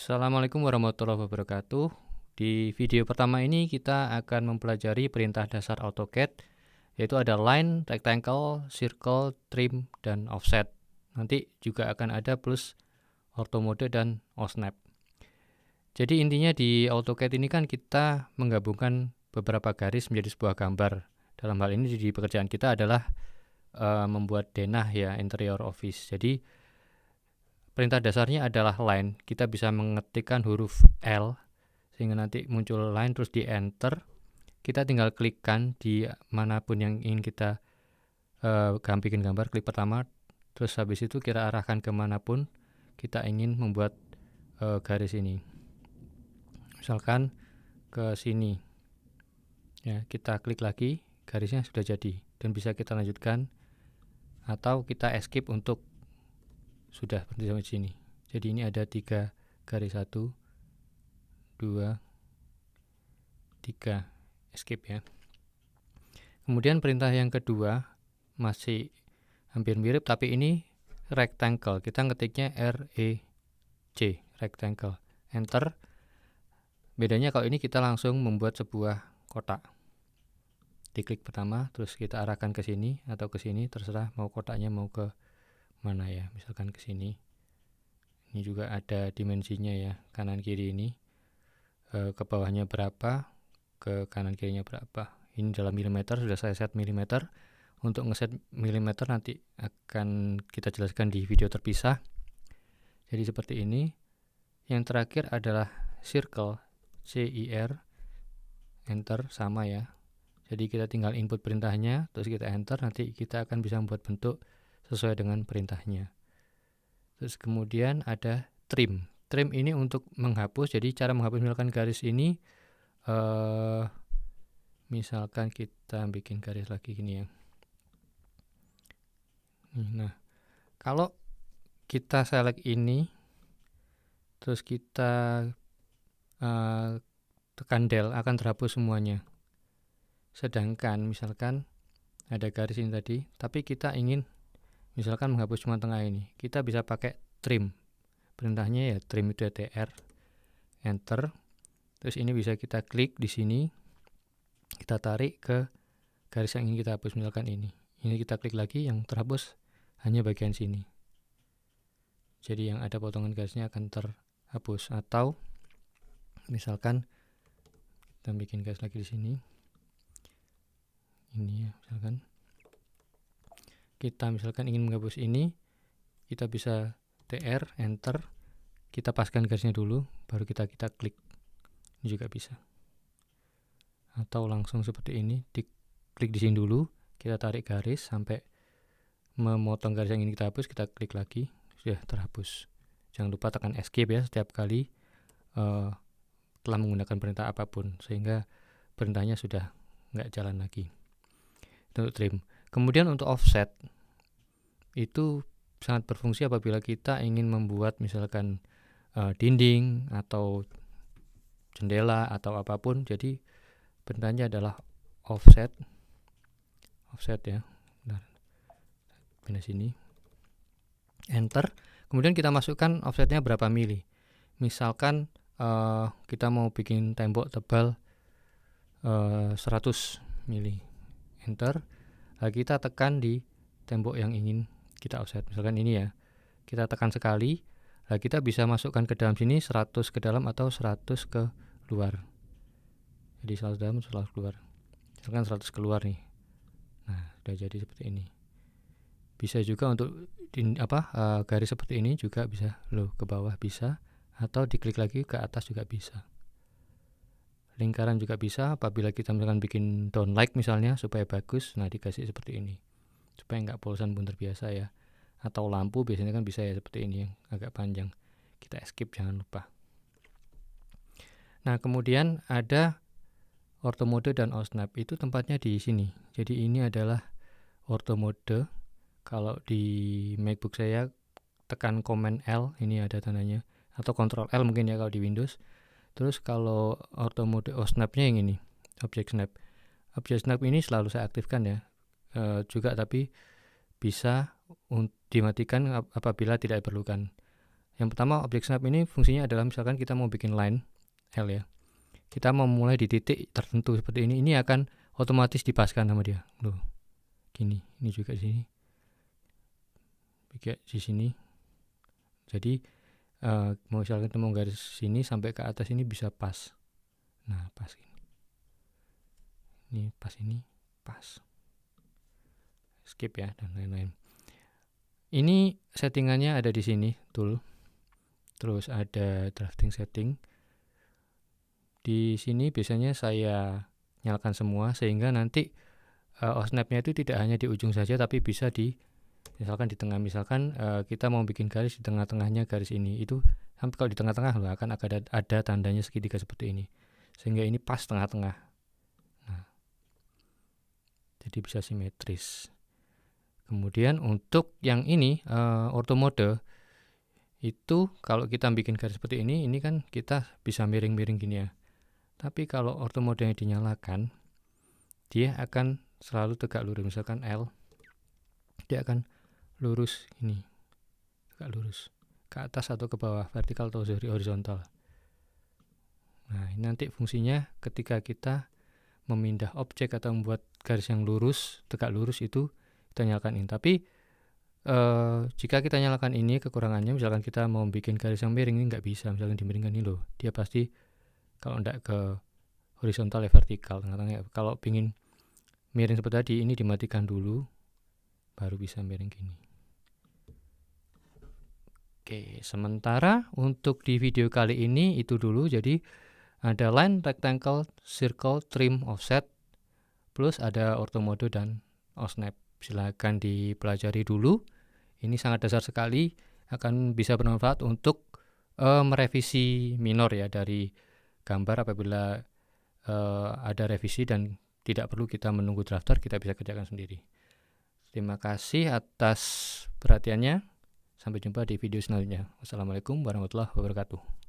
Assalamualaikum warahmatullahi wabarakatuh. Di video pertama ini kita akan mempelajari perintah dasar AutoCAD, yaitu ada line, rectangle, circle, trim, dan offset. Nanti juga akan ada plus ortho mode dan osnap. Jadi intinya di AutoCAD ini kan kita menggabungkan beberapa garis menjadi sebuah gambar. Dalam hal ini di pekerjaan kita adalah membuat denah ya, interior office. Jadi perintah dasarnya adalah line. Kita bisa mengetikkan huruf L sehingga nanti muncul line, terus di enter. Kita tinggal klikkan di manapun yang ingin kita bikin gambar, klik pertama. Terus habis itu kita arahkan kemanapun kita ingin membuat garis ini. Misalkan ke sini. Ya, kita klik lagi, garisnya sudah jadi dan bisa kita lanjutkan atau kita escape untuk sudah berhenti sampai sini. Jadi ini ada 3 garis, 1 2 3, escape ya. Kemudian perintah yang kedua masih hampir mirip, tapi ini rectangle. Kita ngetiknya REC, rectangle, enter. Bedanya kalau ini kita langsung membuat sebuah kotak. Diklik pertama, terus kita arahkan ke sini atau ke sini, terserah mau kotaknya mau ke mana ya, misalkan ke sini. Ini juga ada dimensinya ya, kanan kiri ini ke bawahnya berapa, ke kanan kirinya berapa. Ini dalam milimeter, sudah saya set milimeter. Untuk ngeset milimeter nanti akan kita jelaskan di video terpisah. Jadi seperti ini. Yang terakhir adalah circle, CIR, enter, sama ya. Jadi kita tinggal input perintahnya, terus kita enter, nanti kita akan bisa membuat bentuk sesuai dengan perintahnya. Terus kemudian ada trim. Trim ini untuk menghapus. Jadi cara menghapus misalkan garis ini, misalkan kita bikin garis lagi gini ya. Nah, kalau kita select ini, terus kita tekan del, akan terhapus semuanya. Sedangkan misalkan ada garis ini tadi, tapi kita ingin misalkan menghapus cuma tengah ini, kita bisa pakai trim. Perintahnya ya trim itu TR, enter. Terus ini bisa kita klik di sini, kita tarik ke garis yang ingin kita hapus, misalkan ini. Ini kita klik lagi, yang terhapus hanya bagian sini. Jadi yang ada potongan garisnya akan terhapus. Atau misalkan kita bikin garis lagi di sini. Ini ya, misalkan kita ingin menghapus ini, kita bisa TR, enter, kita paskan garisnya dulu, baru kita klik. Ini juga bisa. Atau langsung seperti ini, diklik di sini dulu, kita tarik garis sampai memotong garis yang ingin kita hapus, kita klik lagi, sudah terhapus. Jangan lupa tekan escape ya setiap kali telah menggunakan perintah apapun, sehingga perintahnya sudah nggak jalan lagi. Untuk trim. Kemudian untuk offset itu sangat berfungsi apabila kita ingin membuat misalkan dinding atau jendela atau apapun. Jadi perintahnya adalah offset ya. Bentar. Pindah sini. Enter. Kemudian kita masukkan offsetnya berapa mili. Misalkan kita mau bikin tembok tebal 100 mili. Enter. Kita tekan di tembok yang ingin kita offset. Misalkan ini ya. Kita tekan sekali. Kita bisa masukkan ke dalam sini 100 ke dalam atau 100 ke luar. Jadi 100 dalam, 100 keluar. Misalkan 100 keluar nih. Nah, sudah jadi seperti ini. Bisa juga untuk garis seperti ini juga bisa ke bawah bisa, atau diklik lagi ke atas juga bisa. Lingkaran juga bisa apabila kita misalkan bikin downlight misalnya supaya bagus, nah dikasih seperti ini supaya nggak polosan pun terbiasa ya. Atau lampu biasanya kan bisa ya seperti ini yang agak panjang, kita escape jangan lupa. Nah kemudian ada ortho mode dan osnap, itu tempatnya di sini. Jadi ini adalah ortho mode. Kalau di MacBook saya tekan Command L, ini ada tandanya, atau Ctrl L mungkin ya kalau di Windows. Terus kalau ortho mode osnap-nya yang ini, object snap. Object snap ini selalu saya aktifkan ya. Juga tapi bisa dimatikan apabila tidak diperlukan. Yang pertama, objek snap ini fungsinya adalah misalkan kita mau bikin line L ya. Kita mau mulai di titik tertentu seperti ini akan otomatis dipaskan sama dia. Loh. Gini, ini juga di sini. Juga di sini. Jadi mau misalkan kita mau garis sini sampai ke atas ini bisa pas. Nah, pas ini. Ini pas ini, pas. Skip ya dan lain-lain. Ini settingannya ada di sini, tool. Terus ada drafting setting. Di sini biasanya saya nyalakan semua sehingga nanti snap-nya itu tidak hanya di ujung saja tapi bisa di misalkan di tengah. Misalkan kita mau bikin garis di tengah-tengahnya garis ini, itu sampai kalau di tengah-tengah loh akan ada tandanya segitiga seperti ini. Sehingga ini pas tengah-tengah. Nah, jadi bisa simetris. Kemudian untuk yang ini ortho mode itu kalau kita bikin garis seperti ini kan kita bisa miring-miring gini ya. Tapi kalau ortho modenya dinyalakan, dia akan selalu tegak lurus. Misalkan L, dia akan lurus ini, tegak lurus ke atas atau ke bawah, vertikal atau horizontal. Nah, ini nanti fungsinya ketika kita memindah objek atau membuat garis yang lurus, tegak lurus itu kita nyalakan ini. Tapi jika kita nyalakan ini, kekurangannya misalkan kita mau bikin garis yang miring, ini nggak bisa. Misalkan dimiringkan ini loh, dia pasti kalau enggak ke horizontal ya vertikal tengah-tengah. Kalau pingin miring seperti tadi, ini dimatikan dulu baru bisa miring gini. Oke, sementara untuk di video kali ini itu dulu. Jadi ada line, rectangle, circle, trim, offset, plus ada ortho mode dan osnap. Silakan dipelajari dulu. Ini sangat dasar sekali, akan bisa bermanfaat untuk merevisi minor ya dari gambar apabila ada revisi dan tidak perlu kita menunggu drafter, kita bisa kerjakan sendiri. Terima kasih atas perhatiannya. Sampai jumpa di video selanjutnya. Wassalamualaikum warahmatullahi wabarakatuh.